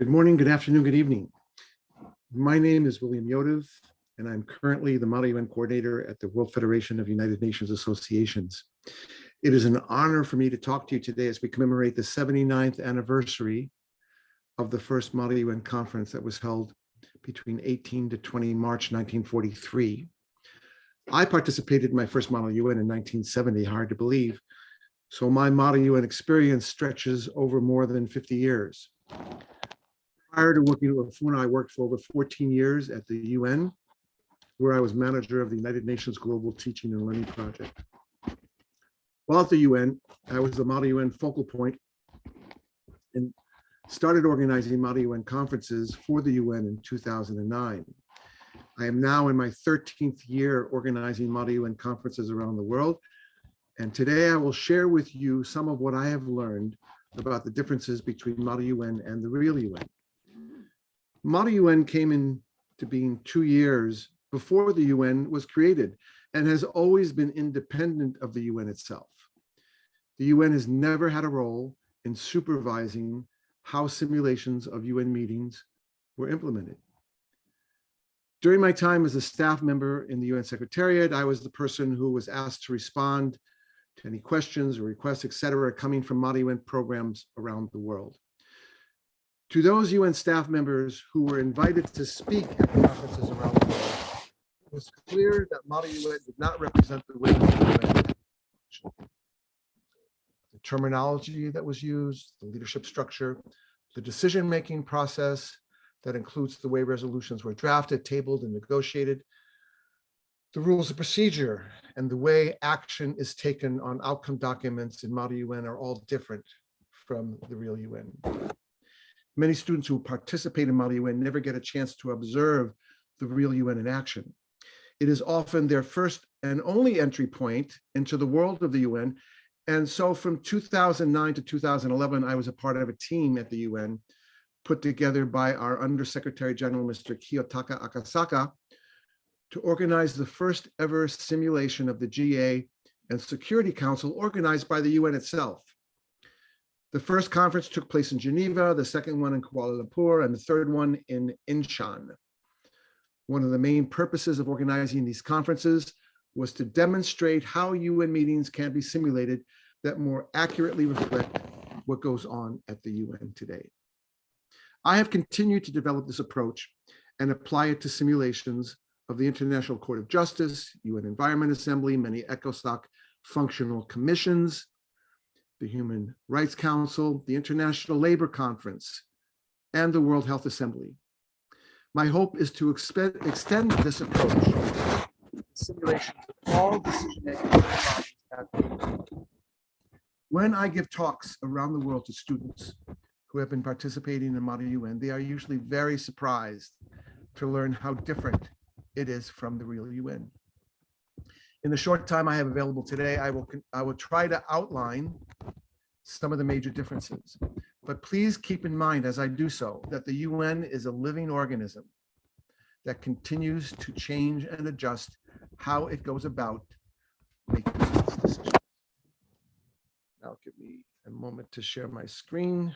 Good morning, good afternoon, good evening. My name is William Yodev, and I'm currently the Model UN coordinator at the World Federation of United Nations Associations. It is an honor for me to talk to you today as we commemorate the 79th anniversary of the first Model UN conference that was held between 18 to 20 March 1943. I participated in my first Model UN in 1970, hard to believe. So my Model UN experience stretches over more than 50 years. Prior to working at WFUNA, I worked for over 14 years at the UN, where I was manager of the United Nations Global Teaching and Learning Project. While at the UN, I was the Model UN focal point and started organizing Model UN conferences for the UN in 2009. I am now in my 13th year organizing Model UN conferences around the world. And today I will share with you some of what I have learned about the differences between Model UN and the real UN. Model UN came into being 2 years before the UN was created and has always been independent of the UN itself. The UN has never had a role in supervising how simulations of UN meetings were implemented. During my time as a staff member in the UN Secretariat, I was the person who was asked to respond to any questions or requests, etc., coming from Model UN programs around the world. To those UN staff members who were invited to speak at the conferences around the world, it was clear that Model UN did not represent the way the terminology that was used, the leadership structure, the decision-making process that includes the way resolutions were drafted, tabled, and negotiated, the rules of procedure, and the way action is taken on outcome documents in Model UN are all different from the real UN. Many students who participate in Model UN never get a chance to observe the real UN in action. It is often their first and only entry point into the world of the UN. And so from 2009 to 2011, I was a part of a team at the UN put together by our Undersecretary General, Mr. Kiyotaka Akasaka, to organize the first ever simulation of the GA and Security Council organized by the UN itself. The first conference took place in Geneva, the second one in Kuala Lumpur, and the third one in Incheon. One of the main purposes of organizing these conferences was to demonstrate how UN meetings can be simulated that more accurately reflect what goes on at the UN today. I have continued to develop this approach and apply it to simulations of the International Court of Justice, UN Environment Assembly, many ECOSOC functional commissions, the Human Rights Council, the International Labor Conference, and the World Health Assembly. My hope is to extend this approach to simulations of all decision-making bodies at the UN. When I give talks around the world to students who have been participating in Model UN, they are usually very surprised to learn how different it is from the real UN. In the short time I have available today, I will try to outline some of the major differences. But please keep in mind as I do so that the UN is a living organism that continues to change and adjust how it goes about making its decisions. Now give me a moment to share my screen.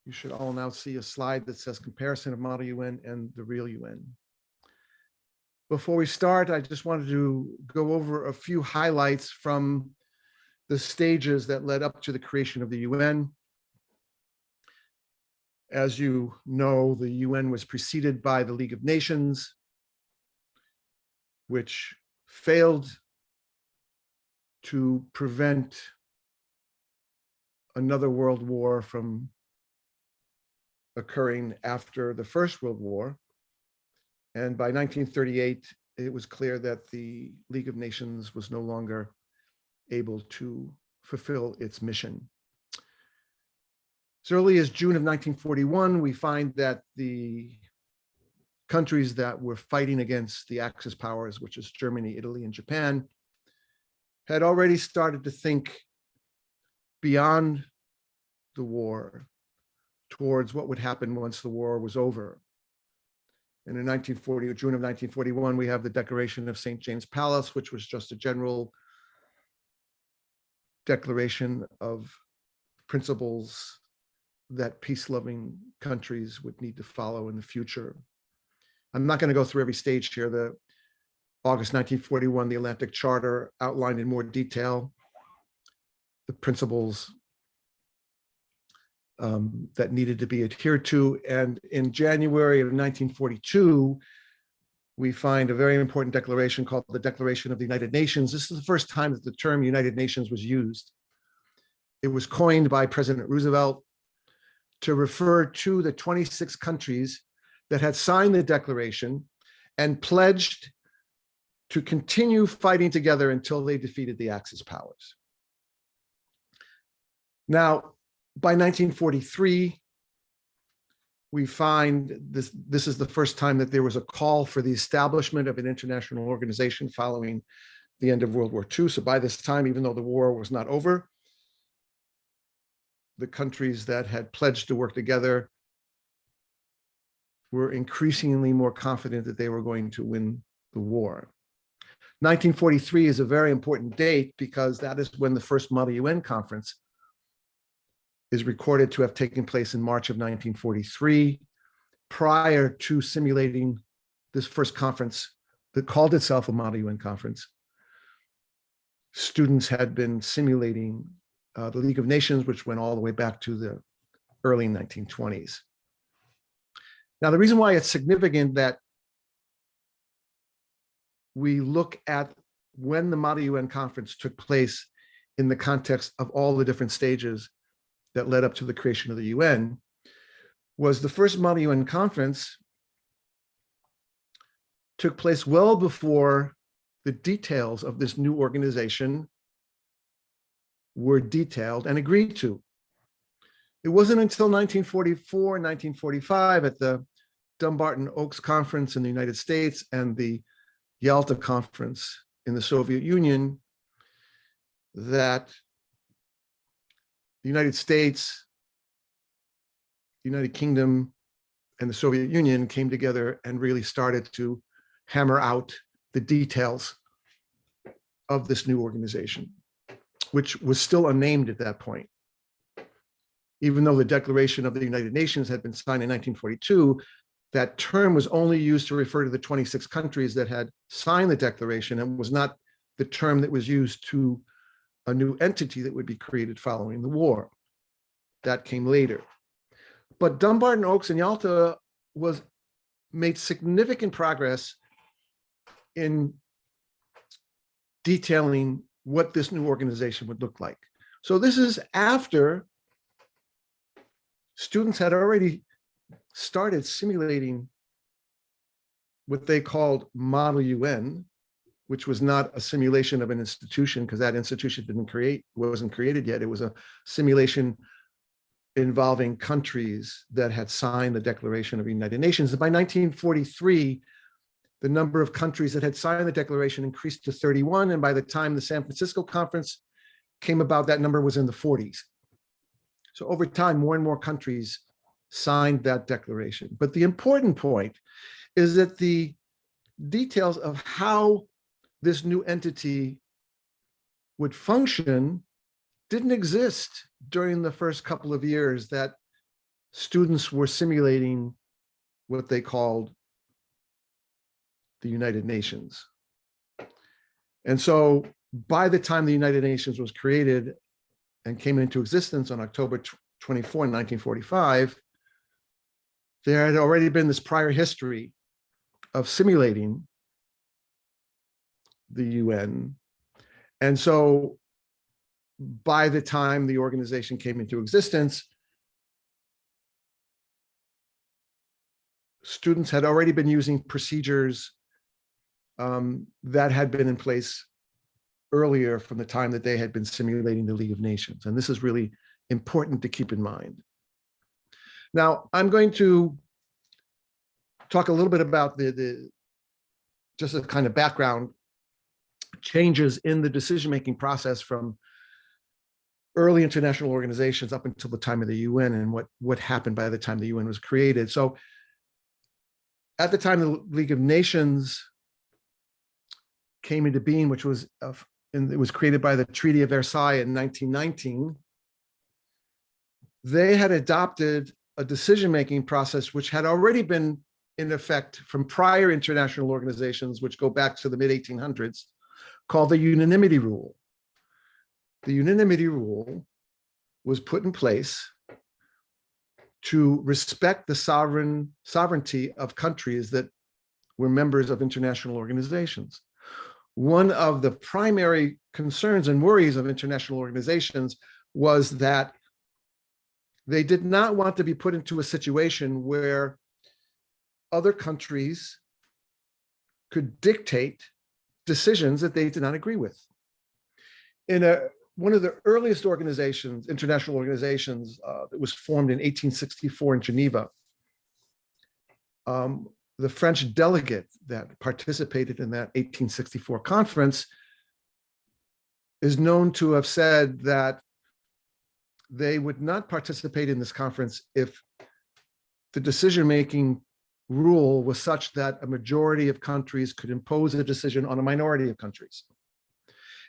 You should all now see a slide that says comparison of Model UN and the real UN. Before we start, I just wanted to go over a few highlights from the stages that led up to the creation of the UN. As you know, the UN was preceded by the League of Nations, which failed to prevent another world war from occurring after the First World War. And by 1938, it was clear that the League of Nations was no longer able to fulfill its mission. As early as June of 1941, we find that the countries that were fighting against the Axis powers, which is Germany, Italy, and Japan, had already started to think beyond the war towards what would happen once the war was over. And in June of 1941, we have the Declaration of St. James Palace, which was just a general declaration of principles that peace-loving countries would need to follow in the future. I'm not going to go through every stage here. The August 1941, the Atlantic Charter outlined in more detail the principles that needed to be adhered to. And in January of 1942, we find a very important declaration called the Declaration of the United Nations. This is the first time that the term United Nations was used. It was coined by President Roosevelt to refer to the 26 countries that had signed the declaration and pledged to continue fighting together until they defeated the Axis powers. Now, by 1943, we find this is the first time that there was a call for the establishment of an international organization following the end of World War II. So by this time, even though the war was not over, the countries that had pledged to work together were increasingly more confident that they were going to win the war. 1943 is a very important date because that is when the first Model UN conference is recorded to have taken place in March of 1943, prior to simulating this first conference that called itself a Model UN conference. Students had been simulating the League of Nations, which went all the way back to the early 1920s. Now, the reason why it's significant that we look at when the Model UN conference took place in the context of all the different stages that led up to the creation of the UN was the first Model UN conference took place well before the details of this new organization were detailed and agreed to. It wasn't until 1944, 1945 at the Dumbarton Oaks Conference in the United States and the Yalta Conference in the Soviet Union that the United States, the United Kingdom, and the Soviet Union came together and really started to hammer out the details of this new organization, which was still unnamed at that point. Even though the Declaration of the United Nations had been signed in 1942, that term was only used to refer to the 26 countries that had signed the declaration and was not the term that was used to a new entity that would be created following the war. That came later. But Dumbarton Oaks and Yalta made significant progress in detailing what this new organization would look like. So this is after students had already started simulating what they called Model UN, which was not a simulation of an institution because that institution wasn't created yet. It was a simulation involving countries that had signed the Declaration of the United Nations. And by 1943, the number of countries that had signed the declaration increased to 31. And by the time the San Francisco conference came about, that number was in the 40s. So over time, more and more countries signed that declaration. But the important point is that the details of how this new entity would function didn't exist during the first couple of years that students were simulating what they called the United Nations. And so by the time the United Nations was created and came into existence on October 24, 1945, there had already been this prior history of simulating the UN. And so by the time the organization came into existence, students had already been using procedures that had been in place earlier from the time that they had been simulating the League of Nations. And this is really important to keep in mind. Now, I'm going to talk a little bit about just a kind of background changes in the decision-making process from early international organizations up until the time of the UN and what happened by the time the UN was created. So at the time the League of Nations came into being, which was it was created by the Treaty of Versailles in 1919, they had adopted a decision-making process which had already been in effect from prior international organizations, which go back to the mid-1800s, called the Unanimity Rule. The Unanimity Rule was put in place to respect the sovereignty of countries that were members of international organizations. One of the primary concerns and worries of international organizations was that they did not want to be put into a situation where other countries could dictate decisions that they did not agree with. In one of the earliest organizations, international organizations, that was formed in 1864 in Geneva, the French delegate that participated in that 1864 conference is known to have said that they would not participate in this conference if the decision-making rule was such that a majority of countries could impose a decision on a minority of countries.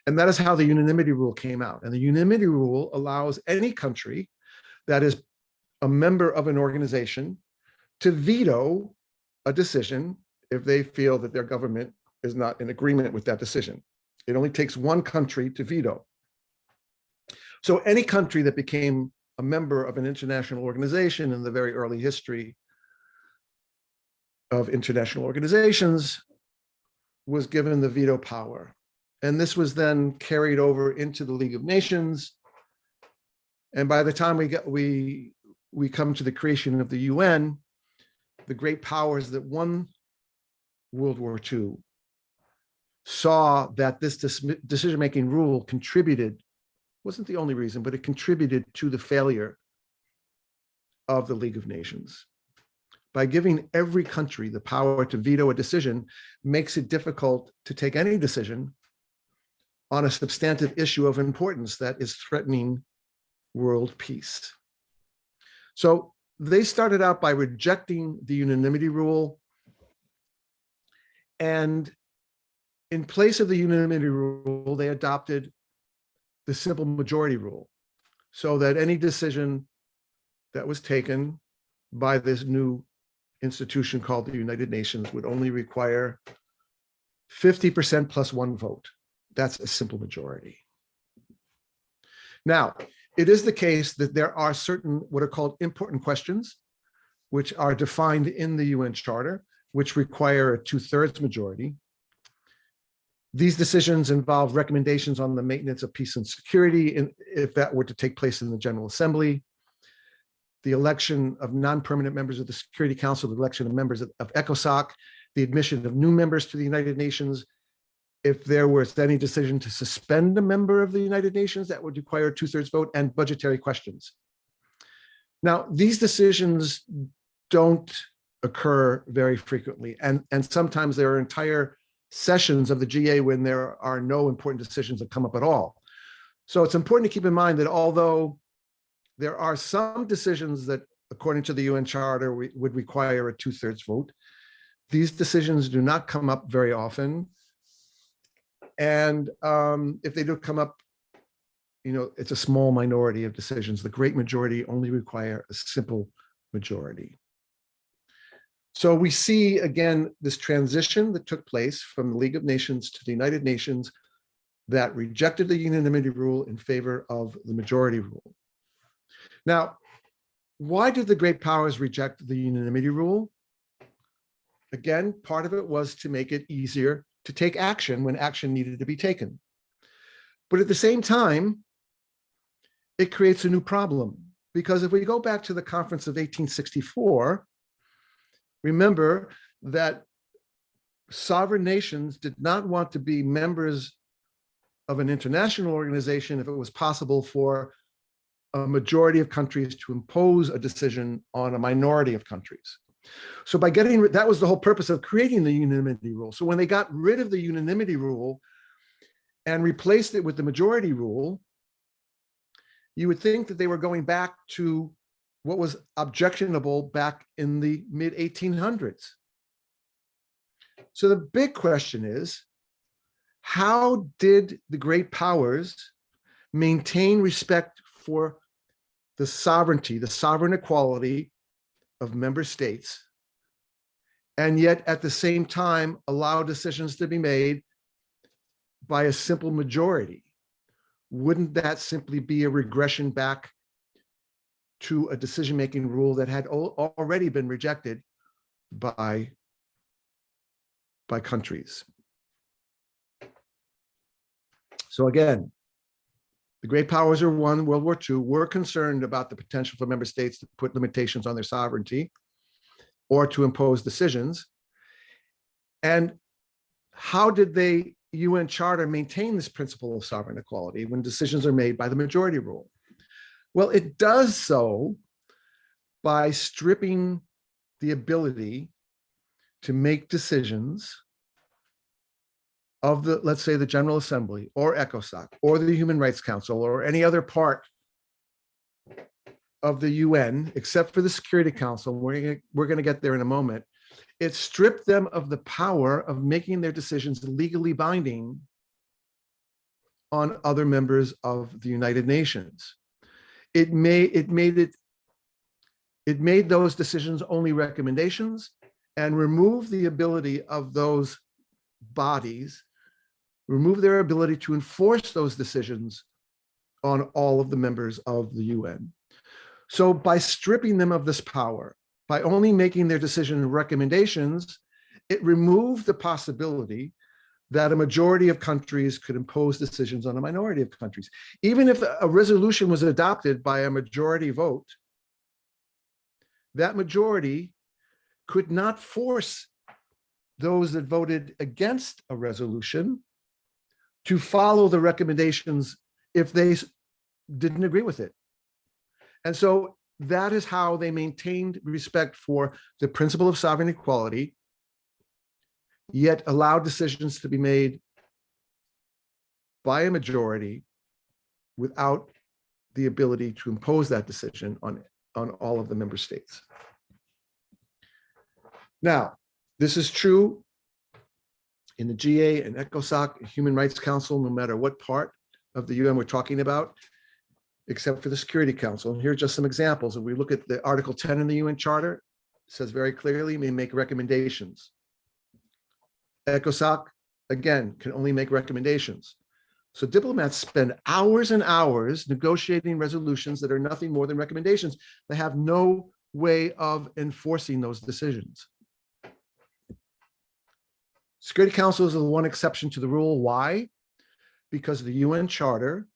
And that is how the Unanimity Rule came out. And the Unanimity Rule allows any country that is a member of an organization to veto a decision if they feel that their government is not in agreement with that decision. It only takes one country to veto. So any country that became a member of an international organization in the very early history of international organizations was given the veto power. And this was then carried over into the League of Nations. And by the time we come to the creation of the UN, the great powers that won World War II saw that this decision-making rule contributed, wasn't the only reason, but it contributed to the failure of the League of Nations. By giving every country the power to veto a decision makes it difficult to take any decision on a substantive issue of importance that is threatening world peace. So they started out by rejecting the Unanimity Rule, and in place of the Unanimity Rule, they adopted the simple majority rule, so that any decision that was taken by this new institution called the United Nations would only require 50% plus one vote. That's a simple majority. Now, it is the case that there are certain what are called important questions, which are defined in the UN Charter, which require a 2/3 majority. These decisions involve recommendations on the maintenance of peace and security, if that were to take place in the General Assembly, the election of non-permanent members of the Security Council, the election of members of ECOSOC, the admission of new members to the United Nations. If there was any decision to suspend a member of the United Nations, that would require a 2/3 vote, and budgetary questions. Now, these decisions don't occur very frequently, and sometimes there are entire sessions of the GA when there are no important decisions that come up at all. So it's important to keep in mind that although there are some decisions that, according to the UN Charter, would require a 2/3 vote, these decisions do not come up very often. And if they do come up, it's a small minority of decisions. The great majority only require a simple majority. So we see, again, this transition that took place from the League of Nations to the United Nations that rejected the Unanimity Rule in favor of the majority rule. Now, why did the great powers reject the Unanimity Rule? Again, part of it was to make it easier to take action when action needed to be taken. But at the same time, it creates a new problem, because if we go back to the conference of 1864, remember that sovereign nations did not want to be members of an international organization if it was possible for a majority of countries to impose a decision on a minority of countries. So by that was the whole purpose of creating the Unanimity Rule. So when they got rid of the Unanimity Rule and replaced it with the majority rule, you would think that they were going back to what was objectionable back in the mid-1800s. So the big question is, how did the great powers maintain respect for the sovereignty, the sovereign equality of member states, and yet at the same time allow decisions to be made by a simple majority? Wouldn't that simply be a regression back to a decision-making rule that had already been rejected by countries? So again, the great powers who won World War II were concerned about the potential for member states to put limitations on their sovereignty or to impose decisions. And how did the UN Charter maintain this principle of sovereign equality when decisions are made by the majority rule? Well, it does so by stripping the ability to make decisions of the, let's say, the General Assembly or ECOSOC or the Human Rights Council or any other part of the UN, except for the Security Council. We're going to get there in a moment. It stripped them of the power of making their decisions legally binding on other members of the United Nations. It made those decisions only recommendations and removed the ability of those bodies, remove their ability to enforce those decisions on all of the members of the UN. So by stripping them of this power, by only making their decision recommendations, it removed the possibility that a majority of countries could impose decisions on a minority of countries. Even if a resolution was adopted by a majority vote, that majority could not force those that voted against a resolution to follow the recommendations if they didn't agree with it. And so that is how they maintained respect for the principle of sovereign equality, yet allowed decisions to be made by a majority without the ability to impose that decision on all of the member states. Now, this is true in the GA and ECOSOC, Human Rights Council, no matter what part of the UN we're talking about, except for the Security Council. And here are just some examples. If we look at the Article 10 in the UN Charter, it says very clearly, may make recommendations. ECOSOC, again, can only make recommendations. So diplomats spend hours and hours negotiating resolutions that are nothing more than recommendations. They have no way of enforcing those decisions. Security Council is the one exception to the rule. Why? Because the UN Charter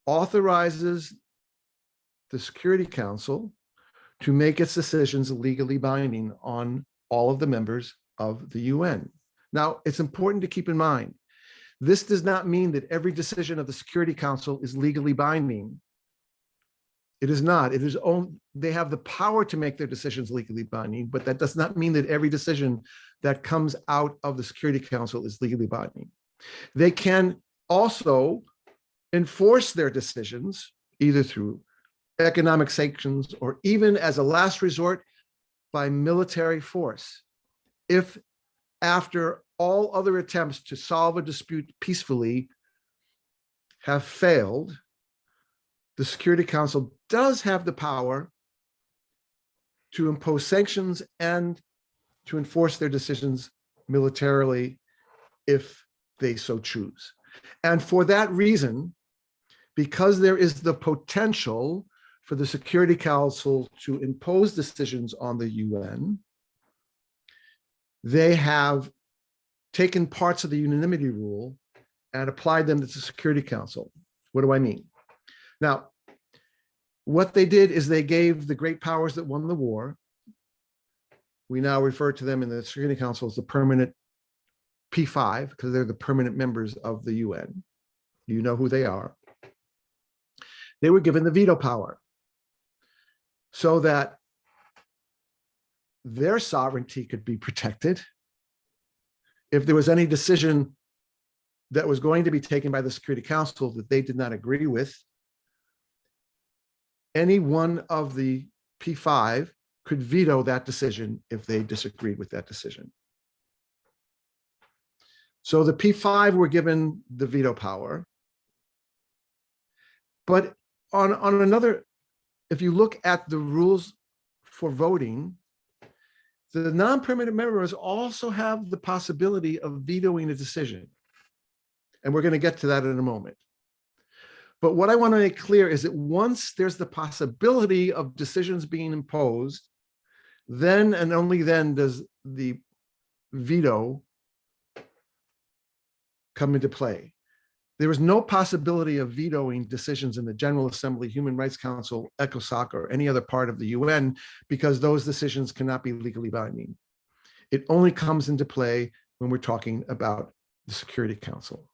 authorizes the Security Council to make its decisions legally binding on all of the members of the UN. Now, it's important to keep in mind, this does not mean that every decision of the Security Council is legally binding. It is not. It is only, they have the power to make their decisions legally binding, but that does not mean that every decision that comes out of the Security Council is legally binding. They can also enforce their decisions either through economic sanctions or even as a last resort by military force. If after all other attempts to solve a dispute peacefully have failed, the Security Council does have the power to impose sanctions and to enforce their decisions militarily if they so choose. And for that reason, because there is the potential for the Security Council to impose decisions on the UN, they have taken parts of the Unanimity Rule and applied them to the Security Council. What do I mean? Now, what they did is they gave the great powers that won the war, we now refer to them in the Security Council as the permanent P5, because they're the permanent members of the UN. You know who they are. They were given the veto power so that their sovereignty could be protected. If there was any decision that was going to be taken by the Security Council that they did not agree with, any one of the P5 could veto that decision if they disagreed with that decision. So the P5 were given the veto power. But on another if you look at the rules for voting, the non-permanent members also have the possibility of vetoing a decision. And we're going to get to that in a moment. But what I want to make clear is that once there's the possibility of decisions being imposed, then and only then does the veto come into play. There is no possibility of vetoing decisions in the General Assembly, Human Rights Council, ECOSOC, or any other part of the UN, because those decisions cannot be legally binding. It only comes into play when we're talking about the Security Council.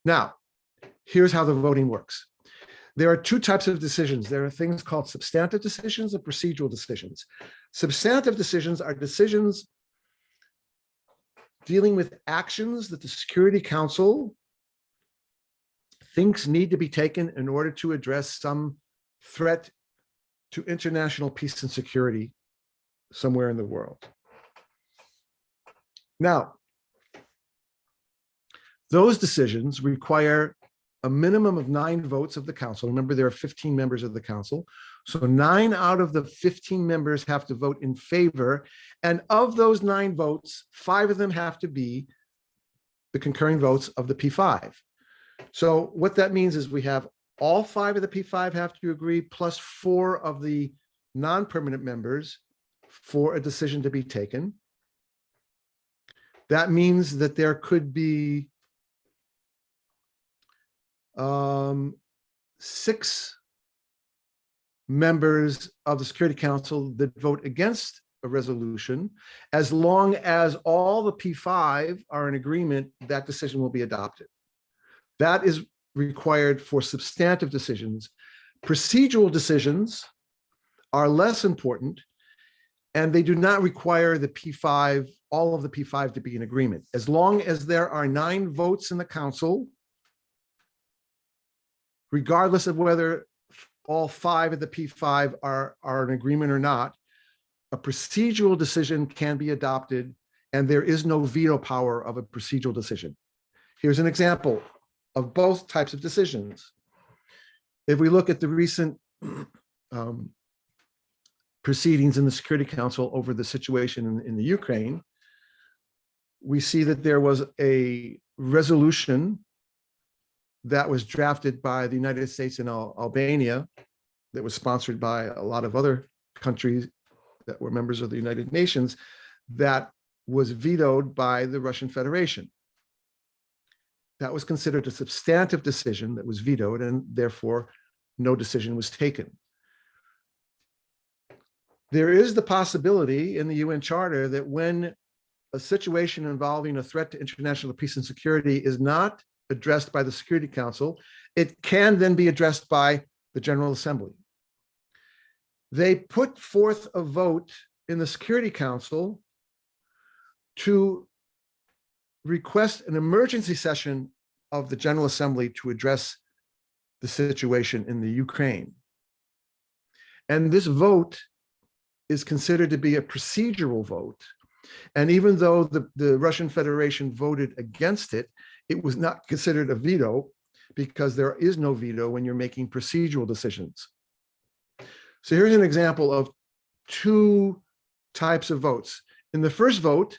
Now, here's how the voting works. There are two types of decisions. There are things called substantive decisions and procedural decisions. Substantive decisions are decisions dealing with actions that the Security Council thinks need to be taken in order to address some threat to international peace and security somewhere in the world. Now, those decisions require a minimum of 9 votes of the council. Remember, there are 15 members of the council. So 9 out of the 15 members have to vote in favor. And of those 9 votes, 5 of them have to be the concurring votes of the P5. So what that means is we have all 5 of the P5 have to agree, plus 4 of the non-permanent members for a decision to be taken. That means that there could be 6 members of the Security Council that vote against a resolution. As long as all the P5 are in agreement, that decision will be adopted. That is required for substantive decisions. Procedural decisions are less important, and they do not require the P5, all of the P5 to be in agreement. As long as there are 9 votes in the council, regardless of whether all 5 of the P5 are in agreement or not, a procedural decision can be adopted, and there is no veto power of a procedural decision. Here's an example of both types of decisions. If we look at the recent proceedings in the Security Council over the situation in the Ukraine, we see that there was a resolution that was drafted by the United States and Albania, that was sponsored by a lot of other countries that were members of the United Nations, that was vetoed by the Russian Federation. That was considered a substantive decision that was vetoed, and therefore no decision was taken. There is the possibility in the UN Charter that when a situation involving a threat to international peace and security is not addressed by the Security Council, it can then be addressed by the General Assembly. They put forth a vote in the Security Council to request an emergency session of the General Assembly to address the situation in the Ukraine. And this vote is considered to be a procedural vote. And even though the Russian Federation voted against it, it was not considered a veto, because there is no veto when you're making procedural decisions. So here's an example of 2 types of votes. In the first vote,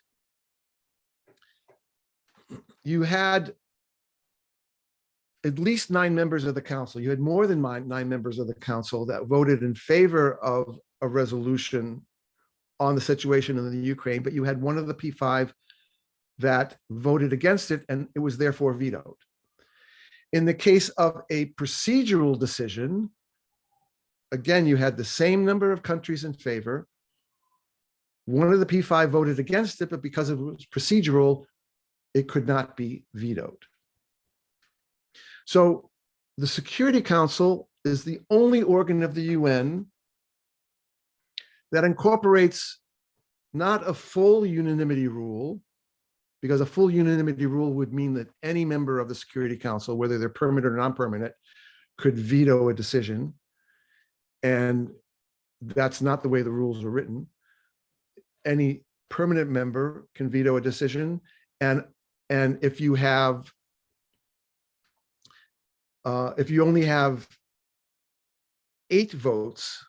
you had at least 9 members of the council. You had more than 9 members of the council that voted in favor of a resolution on the situation in the Ukraine, but you had one of the P5 that voted against it, and it was therefore vetoed. In the case of a procedural decision, again, you had the same number of countries in favor. One of the P5 voted against it, but because it was procedural, it could not be vetoed. So the Security Council is the only organ of the UN that incorporates not a full unanimity rule, because a full unanimity rule would mean that any member of the Security Council, whether they're permanent or non-permanent, could veto a decision. And that's not the way the rules are written. Any permanent member can veto a decision. And if you have, if you only have 8 votes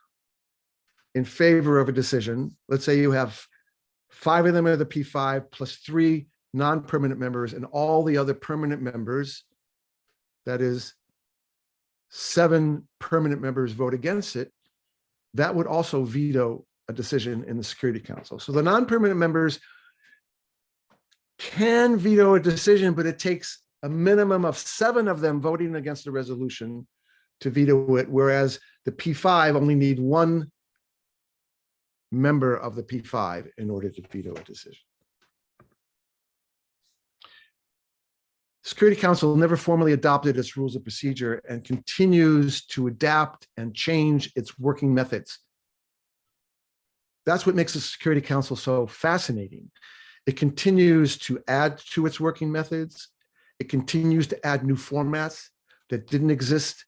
in favor of a decision, let's say you have 5 of them are the P5 plus 3 non-permanent members and all the other permanent members, that is 7 permanent members vote against it, that would also veto a decision in the Security Council. So the non-permanent members can veto a decision, but it takes a minimum of 7 of them voting against a resolution to veto it, whereas the P5 only need 1 member of the P5 in order to veto a decision. Security Council never formally adopted its rules of procedure and continues to adapt and change its working methods. That's what makes the Security Council so fascinating. It continues to add to its working methods. It continues to add new formats that didn't exist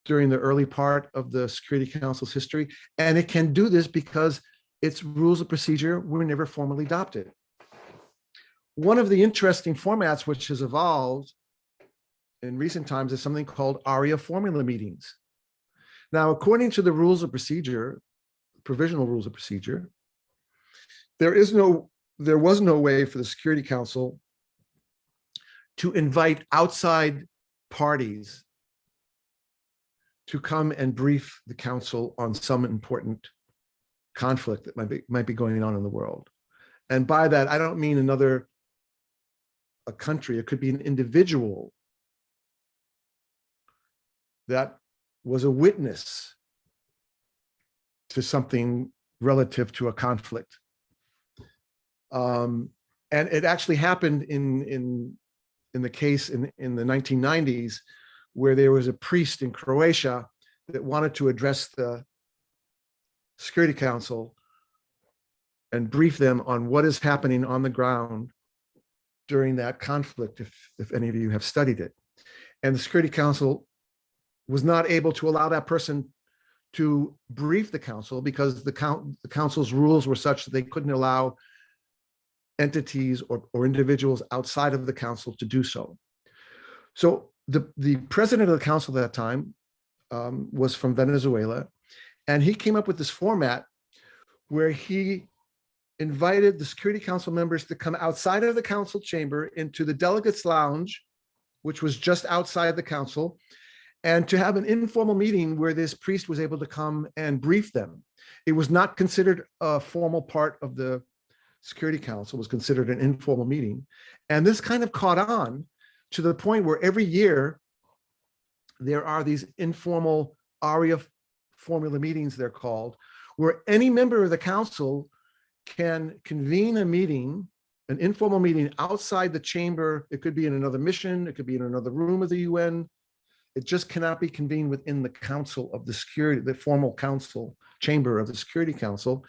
during the early part of the Security Council's history. And it can do this because its rules of procedure were never formally adopted. One of the interesting formats which has evolved in recent times is something called ARIA formula meetings. Now, according to the rules of procedure, provisional rules of procedure, there was no way for the Security Council to invite outside parties to come and brief the council on some important conflict that might be going on in the world. And by that, I don't mean a country, it could be an individual that was a witness to something relative to a conflict. And it actually happened in the case in the 1990s, where there was a priest in Croatia that wanted to address the Security Council and brief them on what is happening on the ground during that conflict, if any of you have studied it. And the Security Council was not able to allow that person to brief the council because the council's rules were such that they couldn't allow entities or individuals outside of the council to do so. So the president of the council at that time was from Venezuela, and he came up with this format where he invited the Security Council members to come outside of the council chamber into the delegates lounge, which was just outside the council, and to have an informal meeting where this priest was able to come and brief them. It was not considered a formal part of the Security Council, it was considered an informal meeting. And this kind of caught on to the point where every year there are these informal ARIA formula meetings, they're called, where any member of the council can convene a meeting, an informal meeting outside the chamber. It could be in another mission, it could be in another room of the UN. It just cannot be convened within the council of the security, the formal council chamber of the Security Council,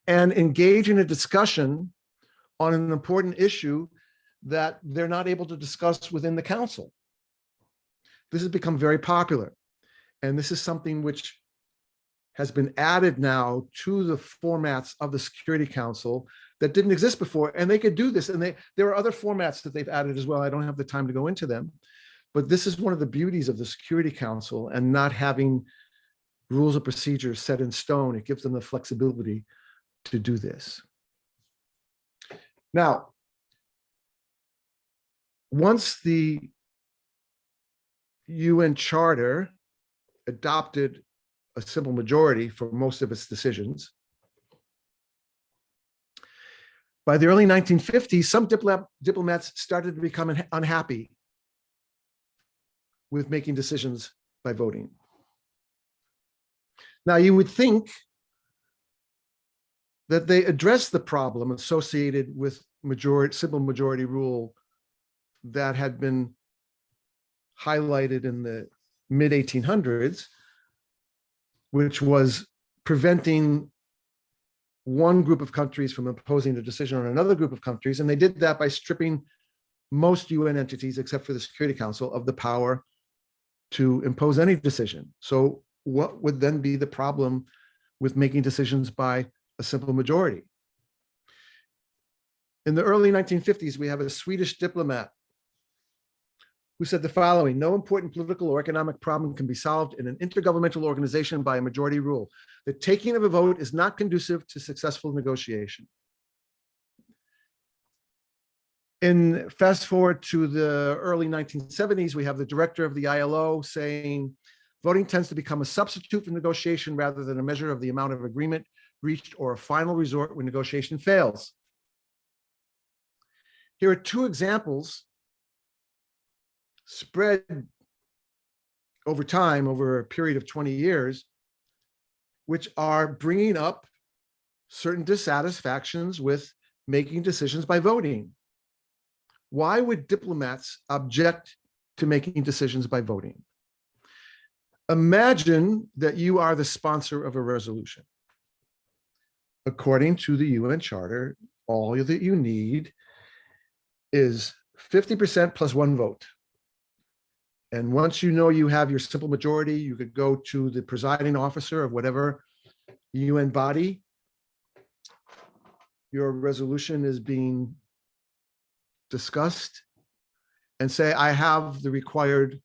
and engage in a discussion on an important issue that they're not able to discuss within the council. This has become very popular. And this is something which has been added now to the formats of the Security Council that didn't exist before. And they could do this. And there are other formats that they've added as well. I don't have the time to go into them. But this is one of the beauties of the Security Council and not having rules of procedure set in stone. It gives them the flexibility to do this. Now, once the UN Charter adopted a simple majority for most of its decisions, by the early 1950s, some diplomats started to become unhappy with making decisions by voting. Now, you would think that they addressed the problem associated with simple majority rule that had been highlighted in the mid-1800s, which was preventing one group of countries from imposing a decision on another group of countries. And they did that by stripping most UN entities, except for the Security Council, of the power to impose any decision. So what would then be the problem with making decisions by a simple majority? In the early 1950s, we have a Swedish diplomat who said the following: no important political or economic problem can be solved in an intergovernmental organization by a majority rule. The taking of a vote is not conducive to successful negotiation. Fast forward to the early 1970s, we have the director of the ILO saying, voting tends to become a substitute for negotiation rather than a measure of the amount of agreement reached or a final resort when negotiation fails. Here are two examples spread over time, over a period of 20 years, which are bringing up certain dissatisfactions with making decisions by voting. Why would diplomats object to making decisions by voting? Imagine that you are the sponsor of a resolution. According to the UN Charter, all that you need is 50% plus one vote. And once you know you have your simple majority, you could go to the presiding officer of whatever UN body your resolution is being discussed, and say, I have the required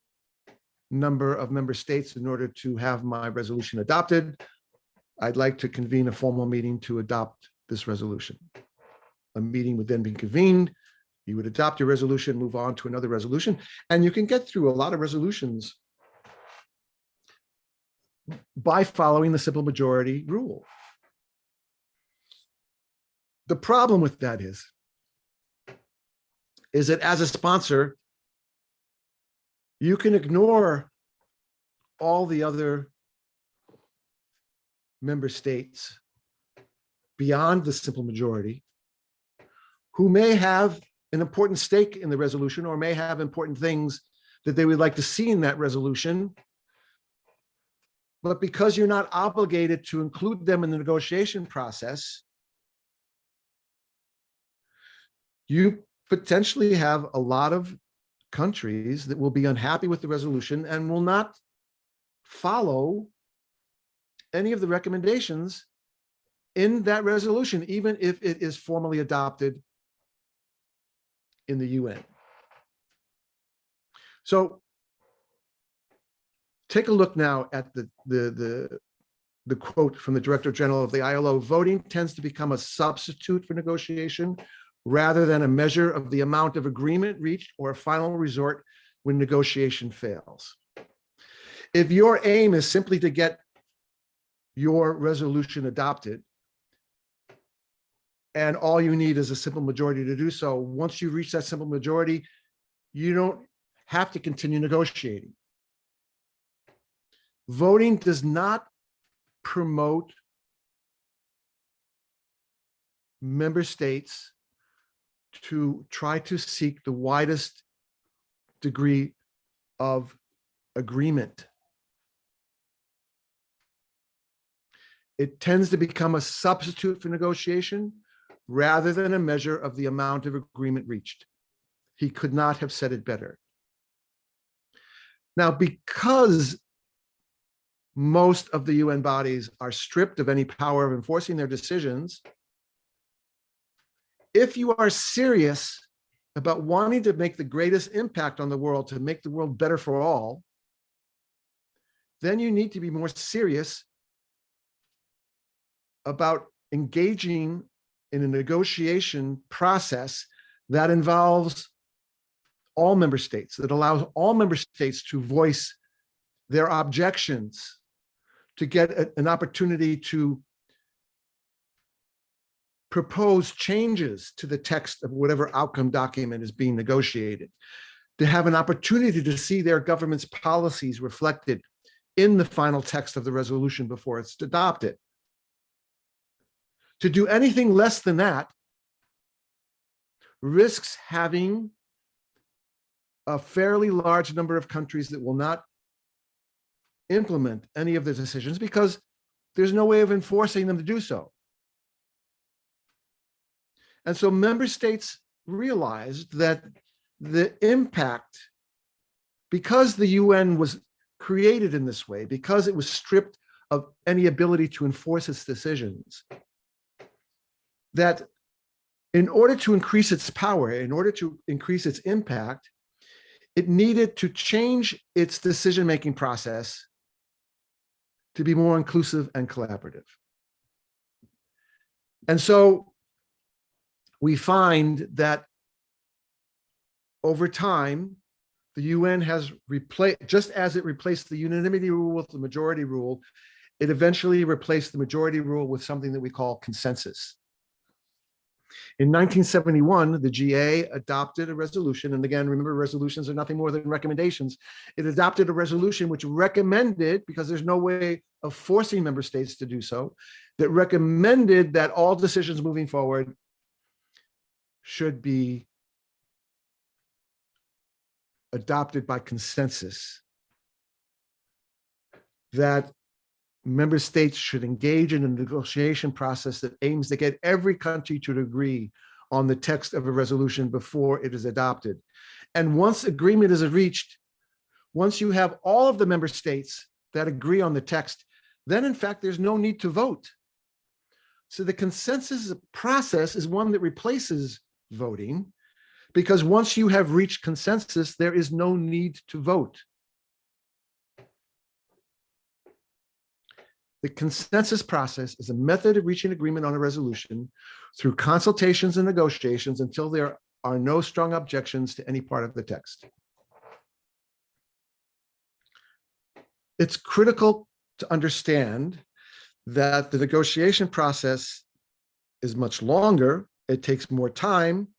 number of member states in order to have my resolution adopted. I'd like to convene a formal meeting to adopt this resolution. A meeting would then be convened. You would adopt your resolution, move on to another resolution, and you can get through a lot of resolutions by following the simple majority rule. The problem with that is that as a sponsor, you can ignore all the other member states beyond the simple majority who may have an important stake in the resolution or may have important things that they would like to see in that resolution. But because you're not obligated to include them in the negotiation process, you potentially have a lot of countries that will be unhappy with the resolution and will not follow any of the recommendations in that resolution, even if it is formally adopted in the UN. So take a look now at the quote from the Director General of the ILO: voting tends to become a substitute for negotiation rather than a measure of the amount of agreement reached or a final resort when negotiation fails. If your aim is simply to get your resolution adopted, and all you need is a simple majority to do so, once you reach that simple majority, you don't have to continue negotiating. Voting does not promote member states to try to seek the widest degree of agreement. It tends to become a substitute for negotiation rather than a measure of the amount of agreement reached. He could not have said it better. Now, because most of the UN bodies are stripped of any power of enforcing their decisions, if you are serious about wanting to make the greatest impact on the world, to make the world better for all, then you need to be more serious about engaging in a negotiation process that involves all member states, that allows all member states to voice their objections, to get an opportunity to propose changes to the text of whatever outcome document is being negotiated, to have an opportunity to see their government's policies reflected in the final text of the resolution before it's adopted. To do anything less than that risks having a fairly large number of countries that will not implement any of the decisions because there's no way of enforcing them to do so. And so member states realized that the impact, because the UN was created in this way, because it was stripped of any ability to enforce its decisions, that in order to increase its power, in order to increase its impact, it needed to change its decision-making process to be more inclusive and collaborative. And so we find that over time, the UN has replaced, just as it replaced the unanimity rule with the majority rule, it eventually replaced the majority rule with something that we call consensus. In 1971, the GA adopted a resolution, and again, remember, resolutions are nothing more than recommendations. It adopted a resolution which recommended, because there's no way of forcing member states to do so, that recommended that all decisions moving forward should be adopted by consensus, that member states should engage in a negotiation process that aims to get every country to agree on the text of a resolution before it is adopted. And once agreement is reached, once you have all of the member states that agree on the text, then in fact, there's no need to vote. So the consensus process is one that replaces voting, because once you have reached consensus, there is no need to vote. The consensus process is a method of reaching agreement on a resolution through consultations and negotiations until there are no strong objections to any part of the text. It's critical to understand that the negotiation process is much longer, it takes more time,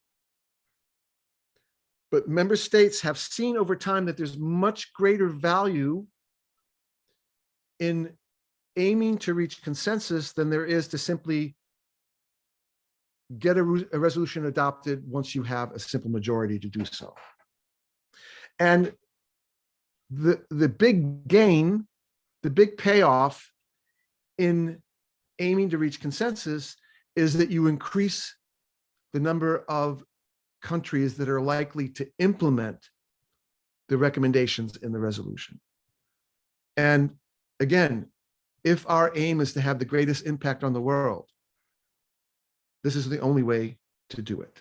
but member states have seen over time that there's much greater value in aiming to reach consensus than there is to simply get a resolution adopted once you have a simple majority to do so. And the big gain, the big payoff in aiming to reach consensus is that you increase the number of countries that are likely to implement the recommendations in the resolution. And again, if our aim is to have the greatest impact on the world, this is the only way to do it.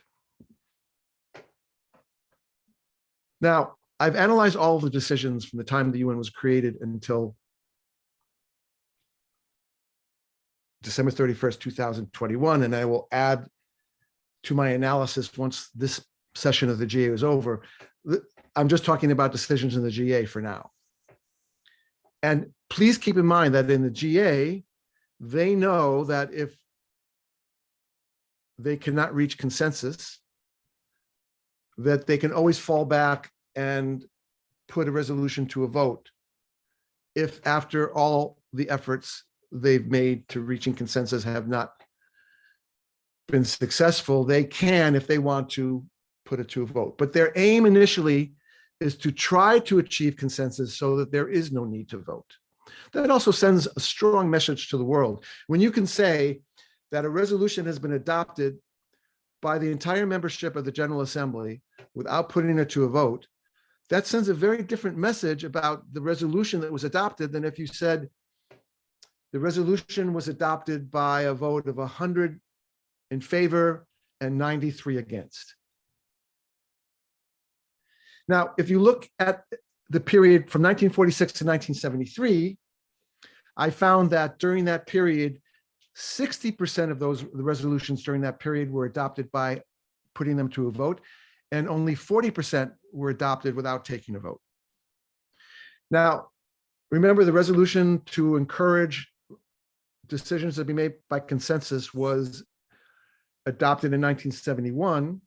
Now, I've analyzed all of the decisions from the time the UN was created until December 31st, 2021, and I will add to my analysis once this session of the GA is over. I'm just talking about decisions in the GA for now. And please keep in mind that in the GA, they know that if they cannot reach consensus, that they can always fall back and put a resolution to a vote. If after all the efforts they've made to reaching consensus have not been successful, they can, if they want to, put it to a vote. But their aim initially is to try to achieve consensus so that there is no need to vote. That also sends a strong message to the world. When you can say that a resolution has been adopted by the entire membership of the General Assembly without putting it to a vote, that sends a very different message about the resolution that was adopted than if you said the resolution was adopted by a vote of 100 in favor and 93 against. Now, if you look at the period from 1946 to 1973, I found that during that period, 60% of the resolutions during that period were adopted by putting them to a vote, and only 40% were adopted without taking a vote. Now, remember, the resolution to encourage decisions to be made by consensus was adopted in 1971,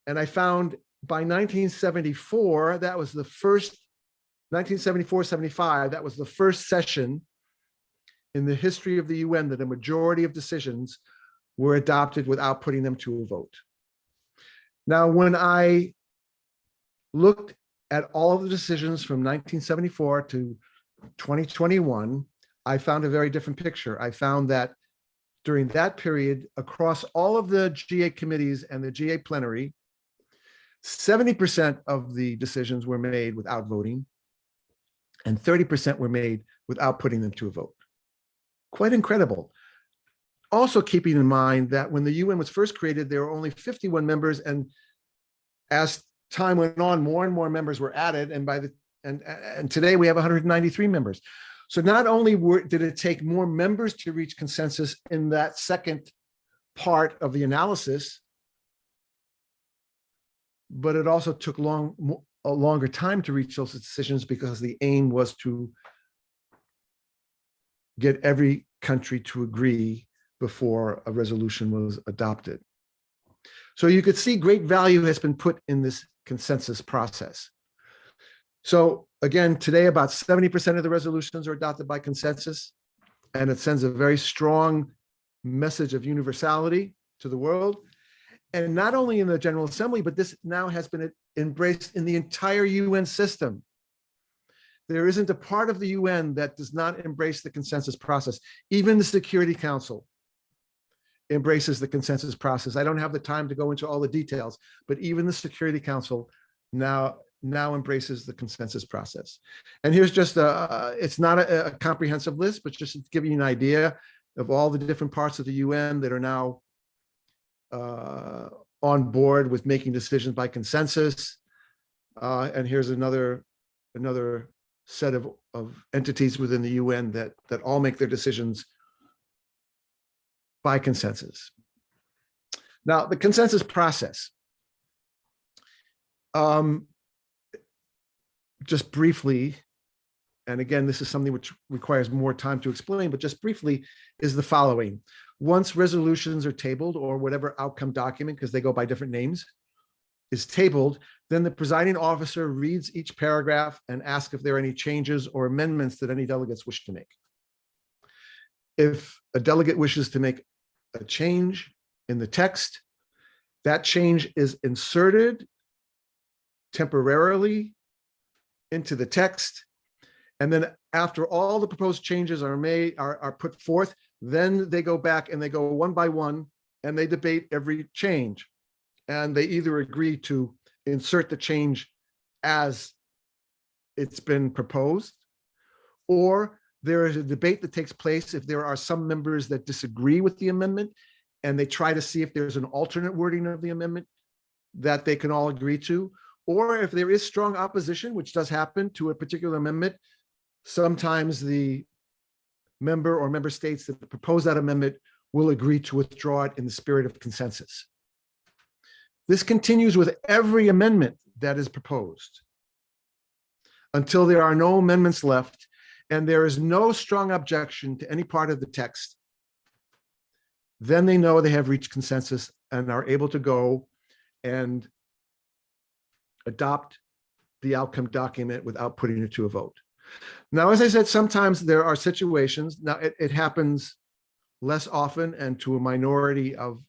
and I found by 1974, that was the first, 1974-75, that was the first session in the history of the UN that a majority of decisions were adopted without putting them to a vote. Now, when I looked at all of the decisions from 1974 to 2021, I found a very different picture. I found that during that period, across all of the GA committees and the GA plenary, 70% of the decisions were made without voting, and 30% were made without putting them to a vote. Quite incredible. Also keeping in mind that when the UN was first created, there were only 51 members, and as time went on, more and more members were added, and today we have 193 members. So not only did it take more members to reach consensus in that second part of the analysis, but it also took a longer time to reach those decisions because the aim was to get every country to agree before a resolution was adopted. So you could see great value has been put in this consensus process. So again, today about 70% of the resolutions are adopted by consensus, and it sends a very strong message of universality to the world. And not only in the General Assembly, but this now has been embraced in the entire UN system. There isn't a part of the UN that does not embrace the consensus process. Even the Security Council embraces the consensus process. I don't have the time to go into all the details, but even the Security Council now embraces the consensus process. And here's just it's not a comprehensive list, but just to give you an idea of all the different parts of the UN that are now on board with making decisions by consensus. And here's another set of entities within the UN that all make their decisions by consensus. Now, the consensus process. Just briefly, and again, this is something which requires more time to explain, but just briefly is the following. Once resolutions are tabled, or whatever outcome document, because they go by different names, is tabled, then the presiding officer reads each paragraph and asks if there are any changes or amendments that any delegates wish to make. If a delegate wishes to make a change in the text, that change is inserted temporarily into the text. And then after all the proposed changes are put forth, then they go back and they go one by one and they debate every change. And they either agree to insert the change as it's been proposed, or there is a debate that takes place if there are some members that disagree with the amendment, and they try to see if there's an alternate wording of the amendment that they can all agree to. Or if there is strong opposition, which does happen to a particular amendment, sometimes the member or member states that propose that amendment will agree to withdraw it in the spirit of consensus. This continues with every amendment that is proposed until there are no amendments left and there is no strong objection to any part of the text. Then they know they have reached consensus and are able to go and adopt the outcome document without putting it to a vote. Now, as I said, sometimes there are situations, now it happens less often and to a minority of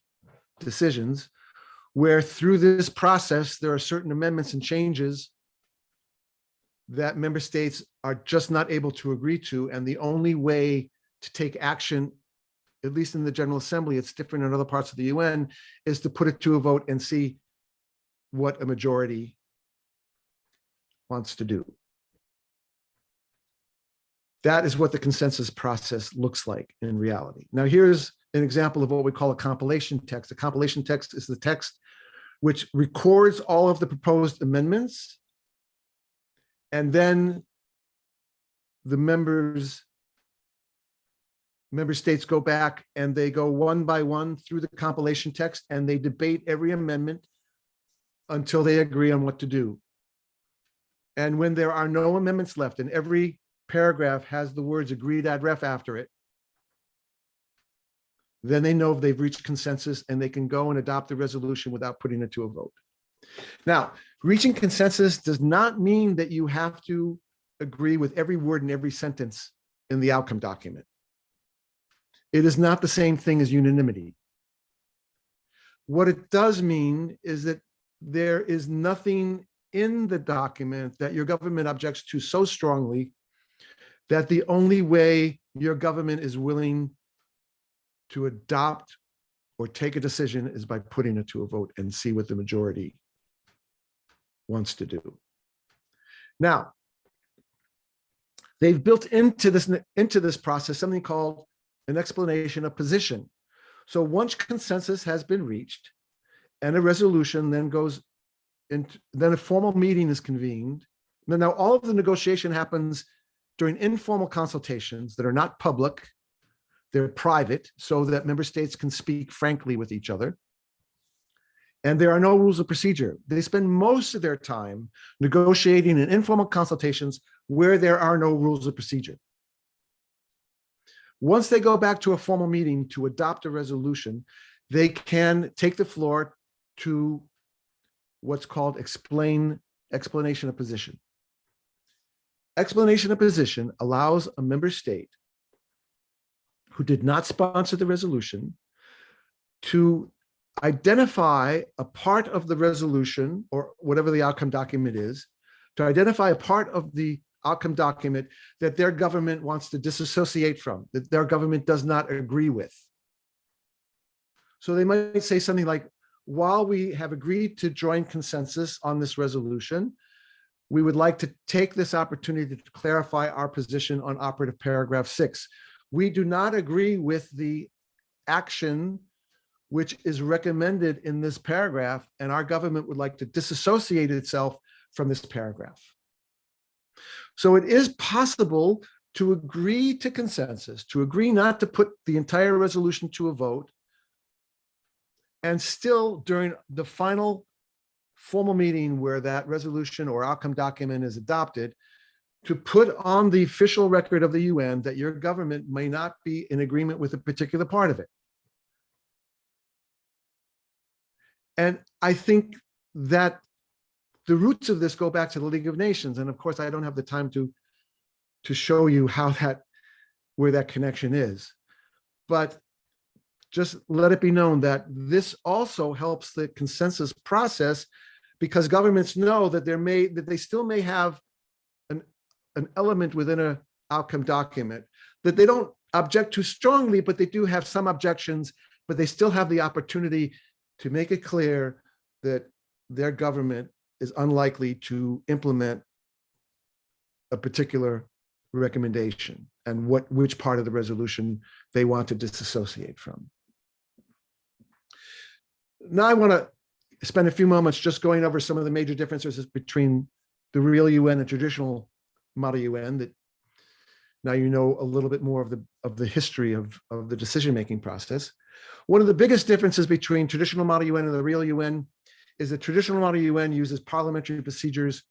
decisions, where through this process, there are certain amendments and changes that member states are just not able to agree to. And the only way to take action, at least in the General Assembly, it's different in other parts of the UN, is to put it to a vote and see what a majority wants to do. That is what the consensus process looks like in reality. Now, here's an example of what we call a compilation text. A compilation text is the text which records all of the proposed amendments, and then the member states go back and they go one by one through the compilation text and they debate every amendment until they agree on what to do. And when there are no amendments left and every paragraph has the words agreed ad ref after it, then they know they've reached consensus and they can go and adopt the resolution without putting it to a vote. Now, reaching consensus does not mean that you have to agree with every word and every sentence in the outcome document. It is not the same thing as unanimity. What it does mean is that there is nothing in the document that your government objects to so strongly that the only way your government is willing to adopt or take a decision is by putting it to a vote and see what the majority wants to do. Now, they've built into this process something called an explanation of position. So once consensus has been reached and a resolution then goes and then a formal meeting is convened. Now, all of the negotiation happens during informal consultations that are not public. They're private so that member states can speak frankly with each other. And there are no rules of procedure. They spend most of their time negotiating in informal consultations where there are no rules of procedure. Once they go back to a formal meeting to adopt a resolution, they can take the floor to what's called explanation of position. Explanation of position allows a member state who did not sponsor the resolution to identify a part of the resolution or whatever the outcome document is, to identify a part of the outcome document that their government wants to disassociate from, that their government does not agree with. So they might say something like, while we have agreed to join consensus on this resolution, we would like to take this opportunity to clarify our position on operative paragraph 6. We do not agree with the action which is recommended in this paragraph, and our government would like to disassociate itself from this paragraph. So it is possible to agree to consensus, to agree not to put the entire resolution to a vote, and still during the final formal meeting where that resolution or outcome document is adopted, to put on the official record of the UN that your government may not be in agreement with a particular part of it. And I think that the roots of this go back to the League of Nations. And of course, I don't have the time to show you where that connection is. But just let it be known that this also helps the consensus process, because governments know that they still may have an element within an outcome document that they don't object to strongly, but they do have some objections, but they still have the opportunity to make it clear that their government is unlikely to implement a particular recommendation and which part of the resolution they want to disassociate from. Now I want to spend a few moments just going over some of the major differences between the real UN and traditional model UN, that now you know a little bit more of the history of the decision-making process. One of the biggest differences between traditional model UN and the real UN is that traditional model UN uses parliamentary procedures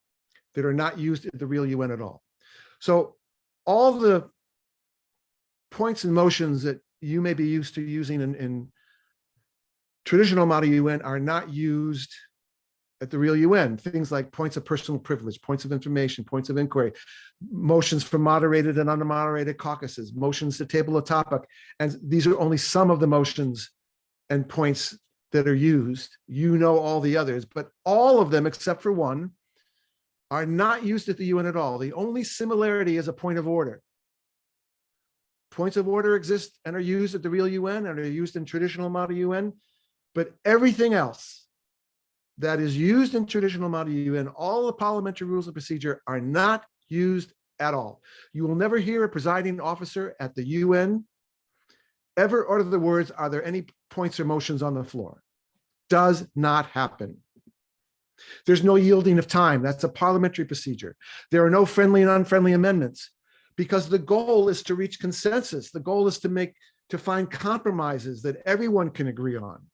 that are not used in the real UN at all. So all the points and motions that you may be used to using in traditional model UN are not used at the real UN. Things like points of personal privilege, points of information, points of inquiry, motions for moderated and unmoderated caucuses, motions to table a topic. And these are only some of the motions and points that are used. You know all the others, but all of them except for one are not used at the UN at all. The only similarity is a point of order. Points of order exist and are used at the real UN and are used in traditional model UN, but everything else that is used in traditional model UN, all the parliamentary rules of procedure are not used at all. You will never hear a presiding officer at the UN ever utter the words, "Are there any points or motions on the floor?" Does not happen. There's no yielding of time. That's a parliamentary procedure. There are no friendly and unfriendly amendments, because the goal is to reach consensus. The goal is to find compromises that everyone can agree on.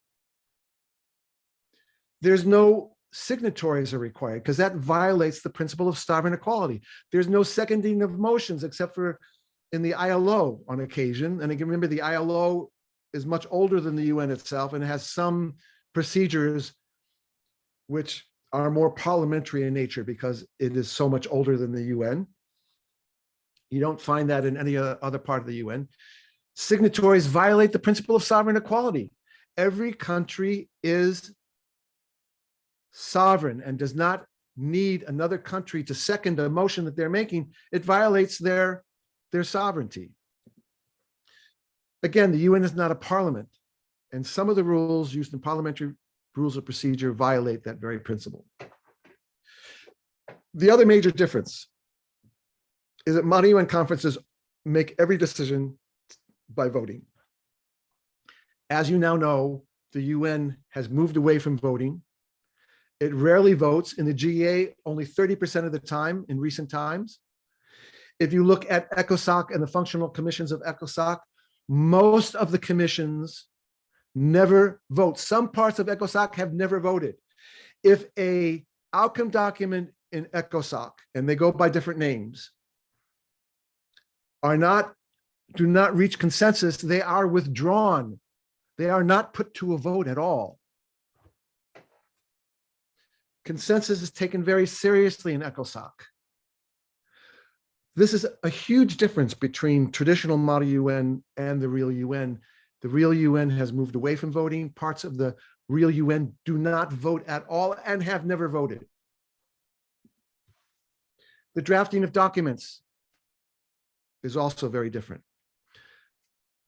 There's no signatories are required, because that violates the principle of sovereign equality. There's no seconding of motions except for in the ILO on occasion. And again, remember, the ILO is much older than the UN itself and has some procedures which are more parliamentary in nature because it is so much older than the UN. You don't find that in any other part of the UN. Signatories violate the principle of sovereign equality. Every country is sovereign and does not need another country to second a motion that they're making. It violates their sovereignty. Again, the UN is not a parliament, and some of the rules used in parliamentary rules of procedure violate that very principle. The other major difference is that model UN conferences make every decision by voting. As you now know, the UN has moved away from voting, It rarely votes. In the GA, only 30% of the time in recent times. If you look at ECOSOC and the functional commissions of ECOSOC, most of the commissions never vote. Some parts of ECOSOC have never voted. If a outcome document in ECOSOC, and they go by different names, do not reach consensus, they are withdrawn. They are not put to a vote at all. Consensus is taken very seriously in ECOSOC. This is a huge difference between traditional model UN and the real UN. The real UN has moved away from voting. Parts of the real UN do not vote at all and have never voted. The drafting of documents is also very different.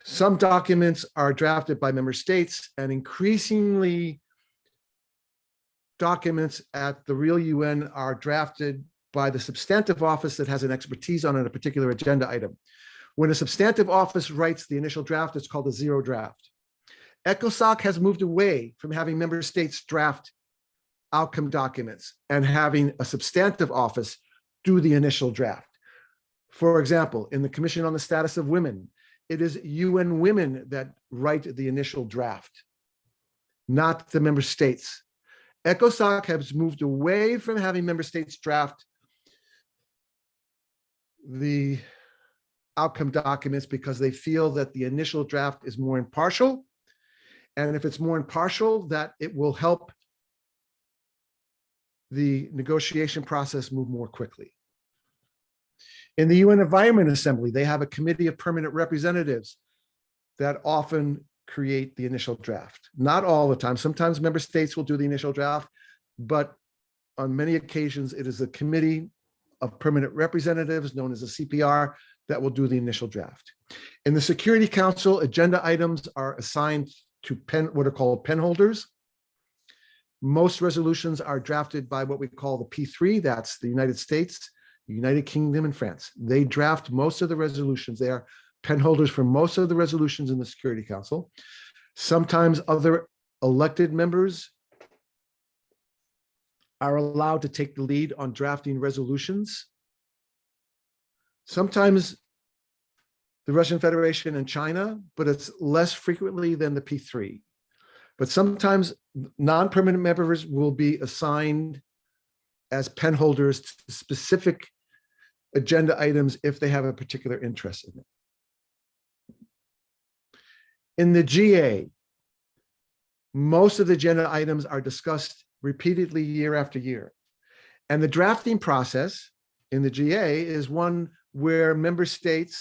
Some documents are drafted by member states, and increasingly documents at the real UN are drafted by the substantive office that has an expertise on a particular agenda item. When a substantive office writes the initial draft, it's called a zero draft. ECOSOC has moved away from having member states draft outcome documents and having a substantive office do the initial draft. For example, in the Commission on the Status of Women, it is UN women that write the initial draft, not the member states. ECOSOC has moved away from having member states draft the outcome documents because they feel that the initial draft is more impartial. And if it's more impartial, that it will help the negotiation process move more quickly. In the UN Environment Assembly, they have a committee of permanent representatives that often create the initial draft. Not all the time. Sometimes member states will do the initial draft, but on many occasions, it is a committee of permanent representatives known as a CPR that will do the initial draft. In the Security Council, agenda items are assigned to what are called pen holders. Most resolutions are drafted by what we call the P3, that's the United States, United Kingdom, and France. They draft most of the resolutions. They are pen holders for most of the resolutions in the Security Council. Sometimes other elected members are allowed to take the lead on drafting resolutions. Sometimes the Russian Federation and China, but it's less frequently than the P3. But sometimes non-permanent members will be assigned as pen holders to specific agenda items if they have a particular interest in it. In the GA, most of the agenda items are discussed repeatedly year after year. And the drafting process in the GA is one where a member state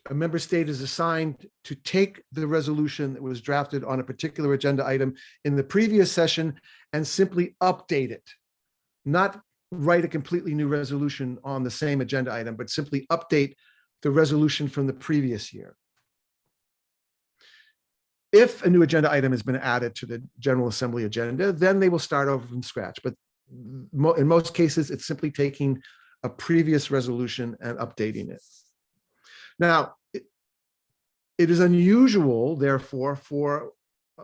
is assigned to take the resolution that was drafted on a particular agenda item in the previous session and simply update it, not write a completely new resolution on the same agenda item, but simply update the resolution from the previous year. If a new agenda item has been added to the General Assembly agenda, then they will start over from scratch. But in most cases, it's simply taking a previous resolution and updating it. Now, it is unusual, therefore, for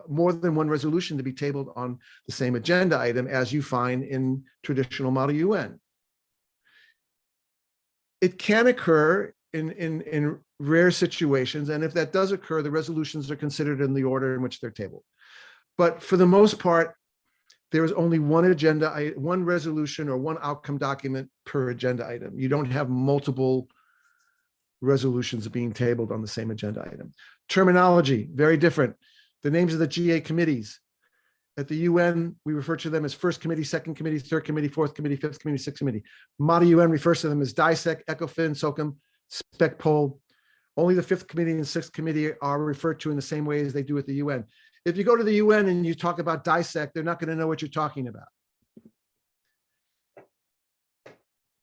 more than one resolution to be tabled on the same agenda item as you find in traditional model UN. It can occur in rare situations, and if that does occur, the resolutions are considered in the order in which they're tabled. But for the most part, there is only one resolution or one outcome document per agenda item. You don't have multiple resolutions being tabled on the same agenda item. Terminology, very different. The names of the GA committees. At the UN, we refer to them as first committee, second committee, third committee, fourth committee, fifth committee, sixth committee. Model UN refers to them as DISEC, ECOFIN, SOCOM, SPECPOL. Only the fifth committee and sixth committee are referred to in the same way as they do at the UN. If you go to the UN and you talk about DISEC, they're not going to know what you're talking about.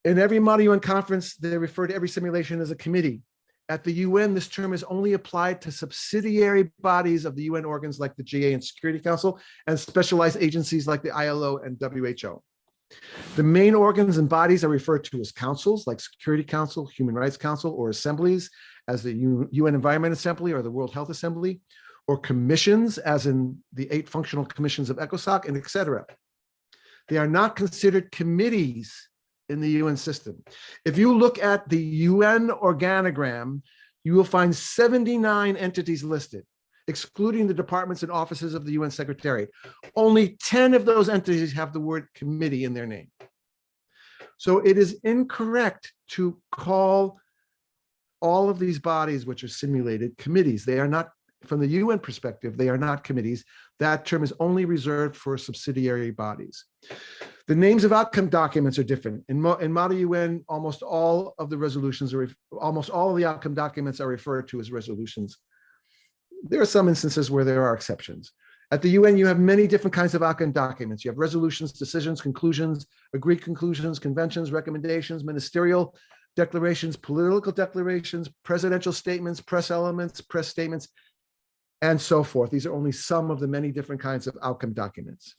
In every Model UN conference, they refer to every simulation as a committee. At the UN, this term is only applied to subsidiary bodies of the UN organs like the GA and Security Council and specialized agencies like the ILO and WHO. The main organs and bodies are referred to as councils like Security Council, Human Rights Council, or assemblies as the UN Environment Assembly or the World Health Assembly, or commissions, as in the 8 functional commissions of ECOSOC, and et cetera. They are not considered committees in the UN system. If you look at the UN organogram, you will find 79 entities listed, excluding the departments and offices of the UN Secretariat. Only 10 of those entities have the word committee in their name. So it is incorrect to call all of these bodies, which are simulated, committees. They are not, from the UN perspective, they are not committees. That term is only reserved for subsidiary bodies. The names of outcome documents are different. In Model UN, almost all of the resolutions are, almost all of the outcome documents are referred to as resolutions. There are some instances where there are exceptions. At the UN, you have many different kinds of outcome documents. You have resolutions, decisions, conclusions, agreed conclusions, conventions, recommendations, ministerial declarations, political declarations, presidential statements, press elements, press statements, and so forth. These are only some of the many different kinds of outcome documents.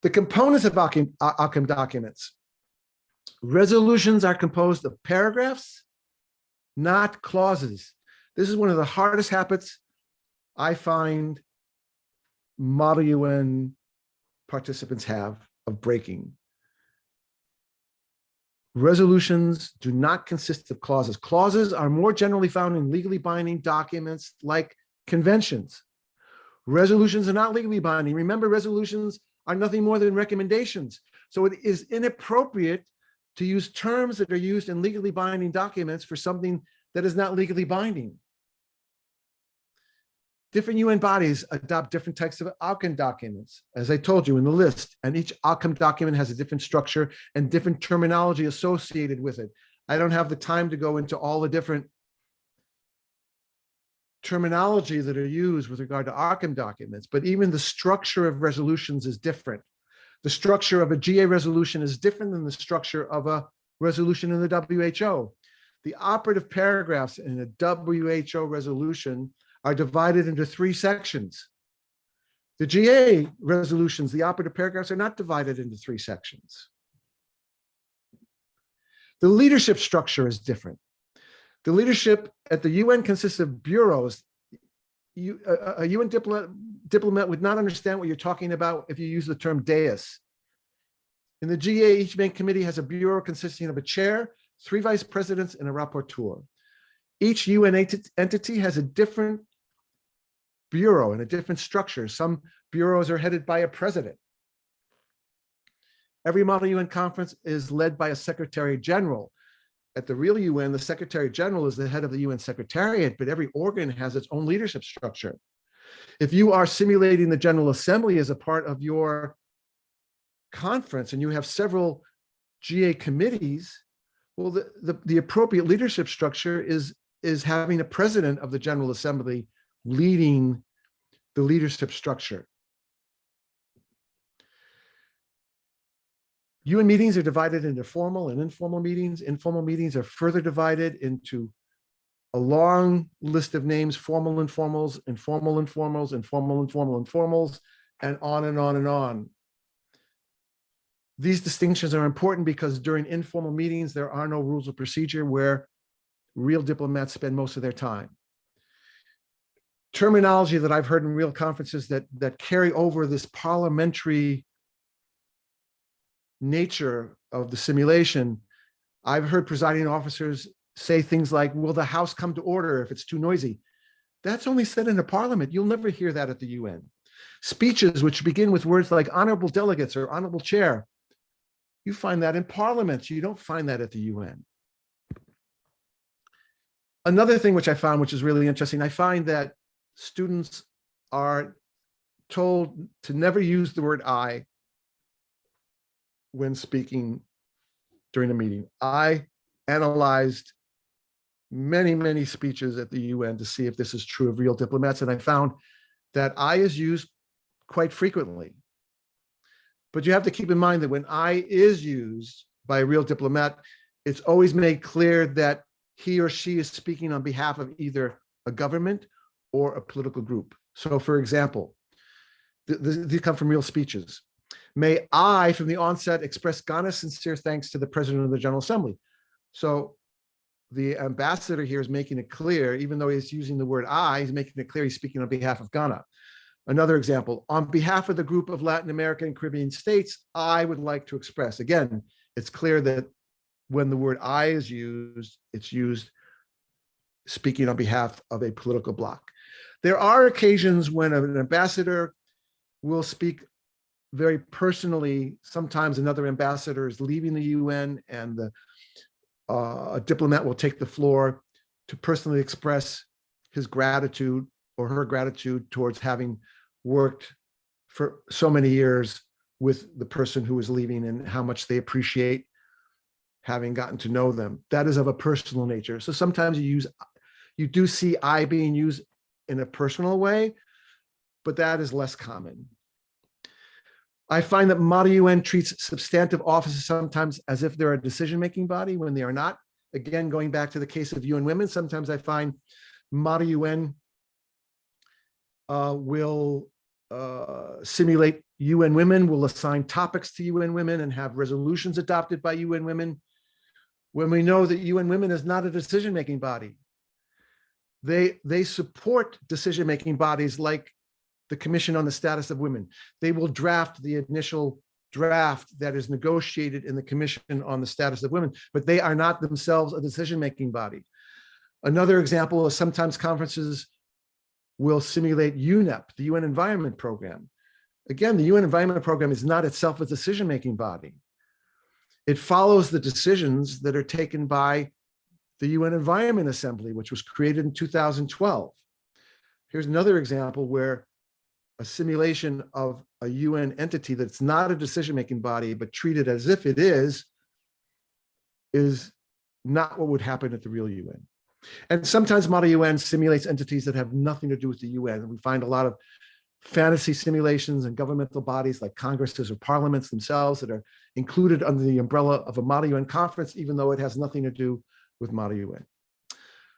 The components of outcome documents. Resolutions are composed of paragraphs, not clauses. This is one of the hardest habits I find Model UN participants have of breaking. Resolutions do not consist of clauses. Clauses are more generally found in legally binding documents like conventions. Resolutions are not legally binding. Remember, resolutions are nothing more than recommendations. So it is inappropriate to use terms that are used in legally binding documents for something that is not legally binding. Different UN bodies adopt different types of outcome documents, as I told you in the list, and each outcome document has a different structure and different terminology associated with it. I don't have the time to go into all the different terminology that are used with regard to outcome documents, but even the structure of resolutions is different. The structure of a GA resolution is different than the structure of a resolution in the WHO. The operative paragraphs in a WHO resolution are divided into 3 sections. The GA resolutions, the operative paragraphs, are not divided into 3 sections. The leadership structure is different. The leadership at the UN consists of bureaus. A UN diplomat would not understand what you're talking about if you use the term dais. In the GA, each main committee has a bureau consisting of a chair, 3 vice presidents, and a rapporteur. Each UN entity has a different bureau and a different structure. Some bureaus are headed by a president. Every Model UN conference is led by a Secretary General. At the real UN, the Secretary General is the head of the UN Secretariat, but every organ has its own leadership structure. If you are simulating the General Assembly as a part of your conference and you have several GA committees, well, the appropriate leadership structure is having a president of the General Assembly leading the leadership structure. UN meetings are divided into formal and informal meetings. Informal meetings are further divided into a long list of names: formal informals, informal informals, informal informal informals, and on and on and on. These distinctions are important because during informal meetings, there are no rules of procedure where real diplomats spend most of their time. Terminology that I've heard in real conferences that carry over this parliamentary nature of the simulation. I've heard presiding officers say things like, will the House come to order if it's too noisy? That's only said in a parliament. You'll never hear that at the UN. Speeches which begin with words like honorable delegates or honorable chair, you find that in parliaments. You don't find that at the UN. Another thing which I found, which is really interesting, I find that students are told to never use the word I when speaking during a meeting. I analyzed many, many speeches at the UN to see if this is true of real diplomats, and I found that I is used quite frequently. But you have to keep in mind that when I is used by a real diplomat, it's always made clear that he or she is speaking on behalf of either a government or a political group. So for example, these come from real speeches. May I, from the onset, express Ghana's sincere thanks to the President of the General Assembly. So the ambassador here is making it clear, even though he's using the word I, he's making it clear he's speaking on behalf of Ghana. Another example, on behalf of the group of Latin American and Caribbean states, I would like to express. Again, it's clear that when the word I is used, it's used speaking on behalf of a political bloc. There are occasions when an ambassador will speak very personally. Sometimes another ambassador is leaving the UN and a diplomat will take the floor to personally express his gratitude or her gratitude towards having worked for so many years with the person who is leaving and how much they appreciate having gotten to know them. That is of a personal nature. So sometimes you do see I being used in a personal way, but that is less common. I find that Mata UN treats substantive offices sometimes as if they're a decision-making body when they are not. Again, going back to the case of UN Women, sometimes I find Mata UN will simulate UN Women, will assign topics to UN Women and have resolutions adopted by UN Women, when we know that UN Women is not a decision-making body. They support decision-making bodies like the Commission on the Status of Women. They will draft the initial draft that is negotiated in the Commission on the Status of Women, but they are not themselves a decision-making body. Another example is sometimes conferences will simulate UNEP, the UN Environment Program. Again, the UN Environment Program is not itself a decision-making body. It follows the decisions that are taken by the UN Environment Assembly, which was created in 2012. Here's another example where a simulation of a UN entity that's not a decision-making body, but treated as if it is not what would happen at the real UN. And sometimes Mata UN simulates entities that have nothing to do with the UN. And we find a lot of fantasy simulations and governmental bodies like congresses or parliaments themselves that are included under the umbrella of a Mata UN conference, even though it has nothing to do with Mata UN.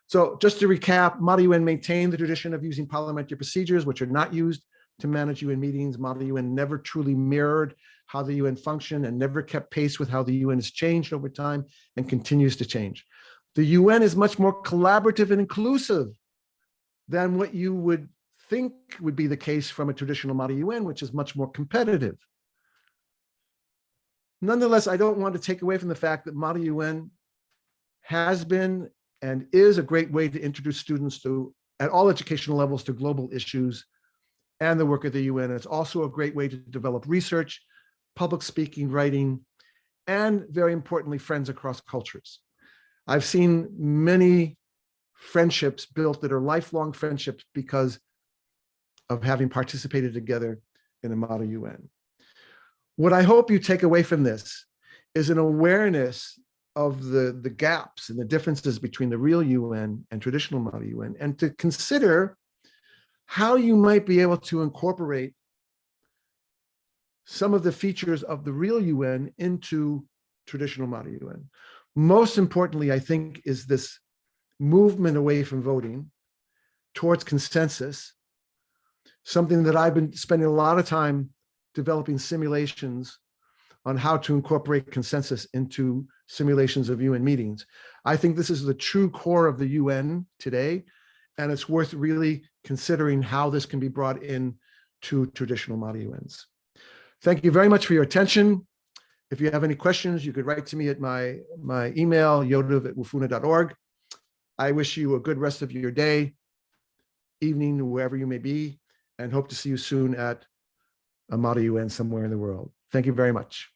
So just to recap, Mata UN maintained the tradition of using parliamentary procedures, which are not used to manage UN meetings. Mata UN never truly mirrored how the UN functioned and never kept pace with how the UN has changed over time and continues to change. The UN is much more collaborative and inclusive than what you would think would be the case from a traditional Mata UN, which is much more competitive. Nonetheless, I don't want to take away from the fact that Mata UN has been and is a great way to introduce students at all educational levels to global issues and the work of the UN. It's also a great way to develop research, public speaking, writing, and very importantly, friends across cultures. I've seen many friendships built that are lifelong friendships because of having participated together in a Mata UN. What I hope you take away from this is an awareness of the gaps and the differences between the real UN and traditional Mata UN, and to consider how you might be able to incorporate some of the features of the real UN into traditional Mata UN. Most importantly, I think, is this movement away from voting towards consensus, something that I've been spending a lot of time developing simulations on how to incorporate consensus into simulations of UN meetings. I think this is the true core of the UN today, and it's worth really considering how this can be brought in to traditional Mata UNs. Thank you very much for your attention. If you have any questions, you could write to me at my email, yodav@wfuna.org. I wish you a good rest of your day, evening, wherever you may be, and hope to see you soon at a Mata UN somewhere in the world. Thank you very much.